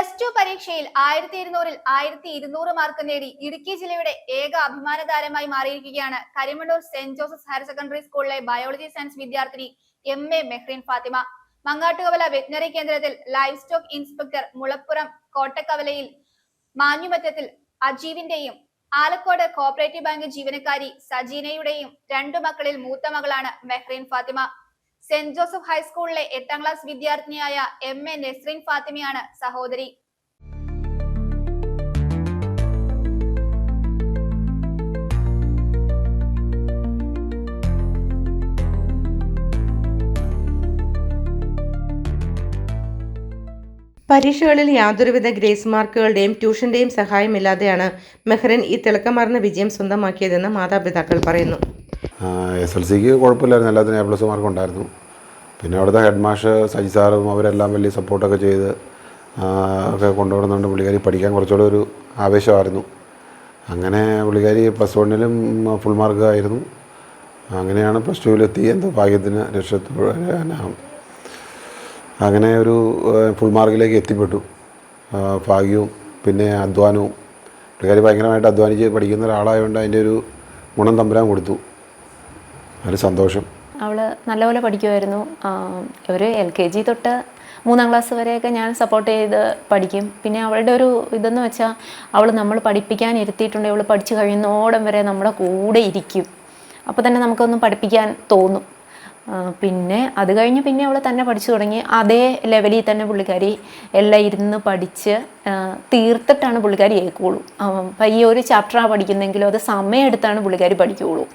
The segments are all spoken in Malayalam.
+2 പരീക്ഷയിൽ 1200-ൽ 1200 മാർക്ക് നേടി ഇടുക്കി ജില്ലയുടെ ഏക അഭിമാന താരമായി മാറിയിരിക്കുകയാണ് Karimannoor saint Joseph higher secondary സ്കൂളിലെ ബയോളജി സയൻസ് വിദ്യാർത്ഥിനി MA മെഹ്റിൻ ഫാത്തിമ. മങ്ങാട്ടുകവല വെറ്റിനറി കേന്ദ്രത്തിൽ ലൈവ് സ്റ്റോക്ക് ഇൻസ്പെക്ടർ, മുളപ്പുറം കോട്ടക്കവലയിൽ മാഞ്ഞുമറ്റത്തിൽ അജീവിന്റെയും ആലക്കോട് കോഓപ്പറേറ്റീവ് ബാങ്ക് ജീവനക്കാരി സജീനയുടെയും 2 മക്കളിൽ മൂത്ത മകളാണ് മെഹ്റിൻ ഫാത്തിമ. സെന്റ് ജോസഫ് ഹൈസ്കൂളിലെ 8ാം ക്ലാസ് വിദ്യാർത്ഥിനിയായ MA നെസ്രിൻ ഫാത്തിമയാണ് സഹോദരി. പരീക്ഷകളിൽ യാതൊരുവിധ ഗ്രേസ് മാർക്കുകളുടെയും ട്യൂഷന്റെയും സഹായമില്ലാതെയാണ് മെഹ്റിൻ ഈ തിളക്കമാർന്ന വിജയം സ്വന്തമാക്കിയതെന്ന് മാതാപിതാക്കൾ പറയുന്നു. SLCക്ക് കുഴപ്പമില്ലായിരുന്നു, എല്ലാത്തിനും A+ മാർക്ക് ഉണ്ടായിരുന്നു. പിന്നെ അവിടുത്തെ ഹെഡ് മാസ്റ്റർ സജി സാറും അവരെല്ലാം വലിയ സപ്പോർട്ടൊക്കെ ചെയ്ത് ഒക്കെ കൊണ്ടുവരുന്നുണ്ട്. പുള്ളിക്കാരി പഠിക്കാൻ കുറച്ചുകൂടെ ഒരു ആവേശമായിരുന്നു. അങ്ങനെ പുള്ളിക്കാരി +1-ലും ഫുൾ മാർക്ക് ആയിരുന്നു. അങ്ങനെയാണ് +2-ലെത്തി. എന്തോ ഭാഗ്യത്തിന് അങ്ങനെ ഒരു ഫുൾ മാർക്കിലേക്ക് എത്തിപ്പെട്ടു. ഭാഗ്യവും പിന്നെ അധ്വാനവും. പുള്ളിക്കാരി ഭയങ്കരമായിട്ട് അധ്വാനിച്ച് പഠിക്കുന്ന ഒരാളായതുകൊണ്ട് അതിൻ്റെ ഒരു ഗുണം തമ്പുരാൻ കൊടുത്തു. ഒരു സന്തോഷം. അവൾ നല്ലപോലെ പഠിക്കുമായിരുന്നു. ഒരു LKG തൊട്ട് 3ാം ക്ലാസ് വരെയൊക്കെ ഞാൻ സപ്പോർട്ട് ചെയ്ത് പഠിക്കും. പിന്നെ അവളുടെ ഒരു ഇതെന്ന് വെച്ചാൽ നമ്മൾ പഠിപ്പിക്കാൻ ഇരുത്തിയിട്ടുണ്ടെങ്കിൽ അവൾ പഠിച്ചു കഴിയുന്നോടം വരെ നമ്മുടെ കൂടെ ഇരിക്കും. അപ്പോൾ തന്നെ നമുക്കൊന്നും പഠിപ്പിക്കാൻ തോന്നും. പിന്നെ അത് കഴിഞ്ഞ് പിന്നെ അവൾ തന്നെ പഠിച്ചു തുടങ്ങി. അതേ ലെവലിൽ തന്നെ പുള്ളിക്കാരി എല്ലാം ഇരുന്ന് പഠിച്ച് തീർത്തിട്ടാണ് പുള്ളിക്കാരി കേൾക്കുകയുള്ളൂ. ഈ ഒരു ചാപ്റ്ററാണ് പഠിക്കുന്നെങ്കിലും അത് സമയമെടുത്താണ് പുള്ളിക്കാരി പഠിക്കുകയുള്ളൂ.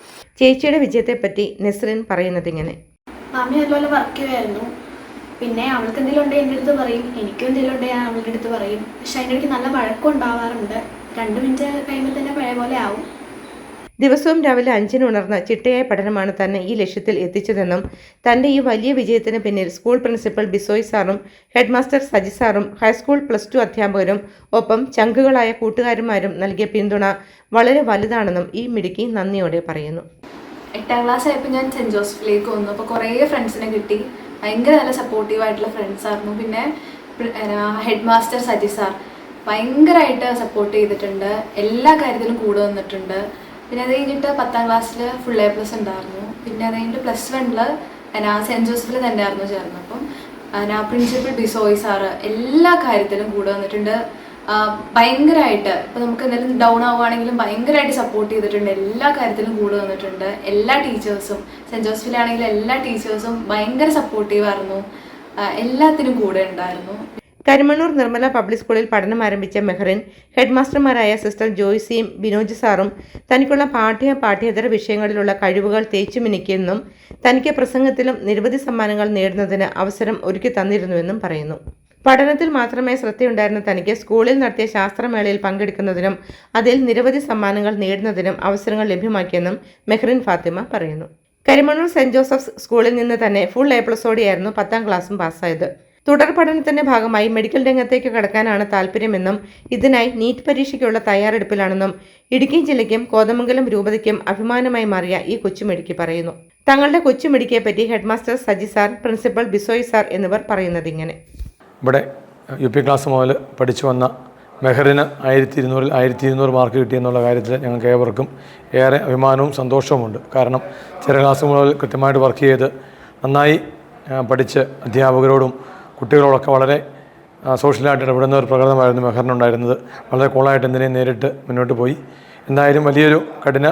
ചേച്ചിയുടെ വിജയത്തെപ്പറ്റി നെസ്രിൻ പറയുന്നത് ഇങ്ങനെ: മാമി നല്ലപോലെ വർക്ക് ചെയ്യുമായിരുന്നു. പിന്നെ അവൾക്ക് എന്തെങ്കിലും ഉണ്ടെങ്കിൽ എൻ്റെ അടുത്ത് പറയും, എനിക്കും എന്തെങ്കിലും ഉണ്ടെങ്കിൽ ഞാൻ അവളുടെ അടുത്ത് പറയും. പക്ഷെ അതിൻ്റെ ഇടയ്ക്ക് നല്ല വഴക്കം ഉണ്ടാവാറുണ്ട്. 2 മിനിറ്റ് കഴിയുമ്പോൾ തന്നെ പഴയ പോലെ ആവും. ദിവസവും രാവിലെ 5-ന് ഉണർന്ന ചിട്ടയായ പഠനമാണ് തന്നെ ഈ ലക്ഷ്യത്തിൽ എത്തിച്ചതെന്നും തൻ്റെ ഈ വലിയ വിജയത്തിന് പിന്നിൽ സ്കൂൾ പ്രിൻസിപ്പൽ ബിസോയ് സാറും ഹെഡ് മാസ്റ്റർ സജി സാറും ഹൈസ്കൂൾ +2 അധ്യാപകരും ഒപ്പം ചങ്കുകളായ കൂട്ടുകാരന്മാരും നൽകിയ പിന്തുണ വളരെ വലുതാണെന്നും ഈ മിടുക്കി നന്ദിയോടെ പറയുന്നു. 8ാം ക്ലാസ് ആയപ്പോൾ ഞാൻ സെൻറ്റ് ജോസഫിലേക്ക് വന്നു. അപ്പോൾ കുറേ ഫ്രണ്ട്സിനെ കിട്ടി. ഭയങ്കര നല്ല സപ്പോർട്ടീവായിട്ടുള്ള ഫ്രണ്ട്സായിരുന്നു. പിന്നെ ഹെഡ് മാസ്റ്റർ സജി സാർ ഭയങ്കരമായിട്ട് സപ്പോർട്ട് ചെയ്തിട്ടുണ്ട്. എല്ലാ കാര്യത്തിലും കൂടെ വന്നിട്ടുണ്ട്. പിന്നെ അത് കഴിഞ്ഞിട്ട് 10ാം ക്ലാസ്സിൽ ഫുൾ A+ ഉണ്ടായിരുന്നു. പിന്നെ അത് കഴിഞ്ഞിട്ട് +1-ൽ സെൻറ്റ് ജോസഫിൽ തന്നെ ആയിരുന്നു ചേർന്നത്. അപ്പം പ്രിൻസിപ്പൽ ബിസോയ് സാറ് എല്ലാ കാര്യത്തിലും കൂടെ വന്നിട്ടുണ്ട്. ഭയങ്കരമായിട്ട് ഇപ്പോൾ നമുക്ക് എന്തെങ്കിലും ഡൗൺ ആവുകയാണെങ്കിലും ഭയങ്കരമായിട്ട് സപ്പോർട്ട് ചെയ്തിട്ടുണ്ട്. എല്ലാ കാര്യത്തിലും കൂടെ വന്നിട്ടുണ്ട്. എല്ലാ ടീച്ചേഴ്സും, സെൻറ്റ് ജോസഫിലാണെങ്കിലും എല്ലാ ടീച്ചേഴ്സും ഭയങ്കര സപ്പോർട്ടീവായിരുന്നു. എല്ലാത്തിനും കൂടെ ഉണ്ടായിരുന്നു. കരിമണ്ണൂർ നിർമ്മല പബ്ലിക് സ്കൂളിൽ പഠനം ആരംഭിച്ച മെഹ്റിൻ ഹെഡ് മാസ്റ്റർമാരായ സിസ്റ്റർ ജോയ്സിയും ബിനോജ് സാറും തനിക്കുള്ള പാഠ്യേതര വിഷയങ്ങളിലുള്ള കഴിവുകൾ തേച്ചുമിനിക്കുമെന്നും തനിക്ക് പ്രസംഗത്തിലും നിരവധി സമ്മാനങ്ങൾ നേടുന്നതിന് അവസരം ഒരുക്കി തന്നിരുന്നുവെന്നും പറയുന്നു. പഠനത്തിൽ മാത്രമേ ശ്രദ്ധയുണ്ടായിരുന്ന തനിക്ക് സ്കൂളിൽ നടത്തിയ ശാസ്ത്രമേളയിൽ പങ്കെടുക്കുന്നതിനും അതിൽ നിരവധി സമ്മാനങ്ങൾ നേടുന്നതിനും അവസരങ്ങൾ ലഭ്യമാക്കിയെന്നും മെഹ്റിൻ ഫാത്തിമ പറയുന്നു. കരിമണ്ണൂർ സെന്റ് ജോസഫ്സ് സ്കൂളിൽ നിന്ന് തന്നെ ഫുൾ A+ഓടെയായിരുന്നു 10ാം ക്ലാസ്സും പാസ്സായത്. തുടർ പഠനത്തിന്റെ ഭാഗമായി മെഡിക്കൽ രംഗത്തേക്ക് കടക്കാനാണ് താല്പര്യമെന്നും ഇതിനായി നീറ്റ് പരീക്ഷയ്ക്കുള്ള തയ്യാറെടുപ്പിലാണെന്നും ഇടുക്കി ജില്ലയ്ക്കും കോതമംഗലം രൂപതയ്ക്കും അഭിമാനമായി മാറിയ ഈ കൊച്ചുമിടുക്കി പറയുന്നു. തങ്ങളുടെ കൊച്ചുമിടുക്കിയെപ്പറ്റി head master Saji sir, principal Bisoy sir എന്നിവർ പറയുന്നത് ഇങ്ങനെ: ഇവിടെ UP ക്ലാസ് മുതൽ പഠിച്ചു വന്ന മെഹ്റിന് 1200-ൽ 1200 മാർക്ക് കിട്ടിയെന്നുള്ള കാര്യത്തിൽ ഞങ്ങൾക്ക് ഏവർക്കും ഏറെ അഭിമാനവും സന്തോഷവുമുണ്ട്. കാരണം ചെറിയ ക്ലാസ് മുതൽ കൃത്യമായിട്ട് വർക്ക് ചെയ്ത് നന്നായി പഠിച്ച് അധ്യാപകരോടും കുട്ടികളോടൊക്കെ വളരെ സോഷ്യലായിട്ട് ഇടപെടുന്ന ഒരു പ്രകടനമായിരുന്നു മെഹ്റിനുണ്ടായിരുന്നത്. വളരെ കൂളായിട്ട് എന്തിനേയും നേരിട്ട് മുന്നോട്ട് പോയി. എന്തായാലും വലിയൊരു കഠിന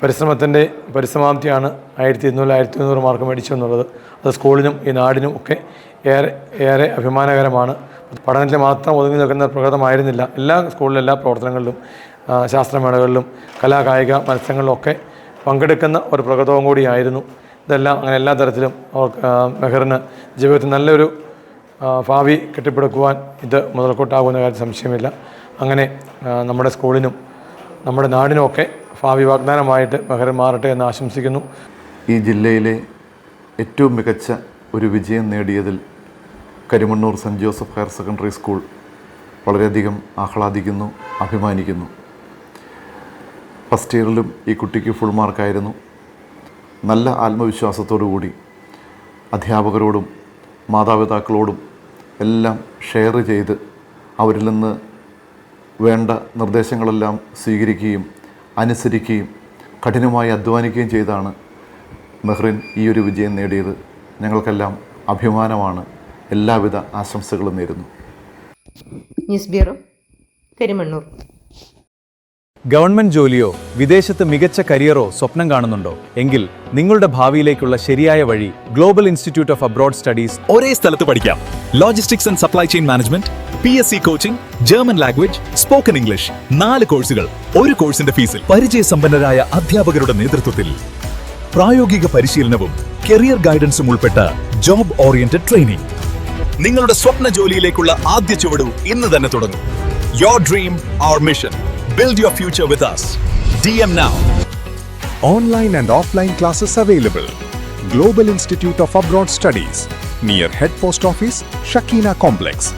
പരിശ്രമത്തിൻ്റെ പരിസമാപ്തിയാണ് 1200-ൽ 1200 മാർക്ക് മേടിച്ചു എന്നുള്ളത്. അത് സ്കൂളിനും ഈ നാടിനും ഒക്കെ ഏറെ അഭിമാനകരമാണ്. പഠനത്തിൽ മാത്രം ഒതുങ്ങി നിൽക്കുന്ന പ്രകടനമായിരുന്നില്ല. എല്ലാ സ്കൂളിലെ എല്ലാ പ്രവർത്തനങ്ങളിലും, ശാസ്ത്രമേളകളിലും, കലാകായിക മത്സരങ്ങളിലും ഒക്കെ പങ്കെടുക്കുന്ന ഒരു പ്രകടനവും കൂടിയായിരുന്നു. ഇതെല്ലാം അങ്ങനെ എല്ലാ തരത്തിലും മെഹ്റിന് ജീവിതത്തിൽ നല്ലൊരു ഭാവി കെട്ടിപ്പടുക്കുവാൻ ഇത് മുതൽക്കൂട്ടാകുന്ന കാര്യം സംശയമില്ല. അങ്ങനെ നമ്മുടെ സ്കൂളിനും നമ്മുടെ നാടിനുമൊക്കെ ഭാവി വാഗ്ദാനമായിട്ട് മെഹ്റിൻ മാറട്ടെ എന്ന് ആശംസിക്കുന്നു. ഈ ജില്ലയിലെ ഏറ്റവും മികച്ച ഒരു വിജയം നേടിയതിൽ Karimannoor saint Joseph higher secondary school വളരെയധികം ആഹ്ലാദിക്കുന്നു, അഭിമാനിക്കുന്നു. ഫസ്റ്റ് ഇയറിലും ഈ കുട്ടിക്ക് ഫുൾ മാർക്കായിരുന്നു. നല്ല ആത്മവിശ്വാസത്തോടു കൂടി അധ്യാപകരോടും മാതാപിതാക്കളോടും എല്ലാം ഷെയർ ചെയ്ത് അവരിൽ നിന്ന് വേണ്ട നിർദ്ദേശങ്ങളെല്ലാം സ്വീകരിക്കുകയും അനുസരിക്കുകയും കഠിനമായി അധ്വാനിക്കുകയും ചെയ്താണ് മെഹ്റിൻ ഈ ഒരു വിജയം നേടിയത്. ഞങ്ങൾക്കെല്ലാം അഭിമാനമാണ്. എല്ലാവിധ ആശംസകളും നേരുന്നു. News bureau, Karimannoor. ഗവൺമെന്റ് ജോലിയോ വിദേശത്ത് മികച്ച കരിയറോ സ്വപ്നം കാണുന്നുണ്ടോ? എങ്കിൽ നിങ്ങളുടെ ഭാവിയിലേക്കുള്ള ശരിയായ വഴി global institute of abroad studies. ഒരേ സ്ഥലത്ത് പഠിക്കാം. Logistics and supply chain management, PSC coaching, German language, spoken English, 4 കോഴ്സുകൾ ഒരു കോഴ്സിന്റെ ഫീസിൽ. പരിചയസമ്പന്നരായ അധ്യാപകരുടെ നേതൃത്വത്തിൽ പ്രായോഗിക പരിശീലനവും കരിയർ ഗൈഡൻസും ഉൾപ്പെട്ട ജോബ് ഓറിയന്റഡ് ട്രെയിനിങ്. നിങ്ങളുടെ സ്വപ്ന ജോലിയിലേക്കുള്ള ആദ്യ ചുവട് ഇന്ന് തന്നെ തുടങ്ങും. Your dream, our mission. Build your future with us. DM now. Online and offline classes available. Global Institute of Abroad Studies, near Head Post Office, Shakina Complex.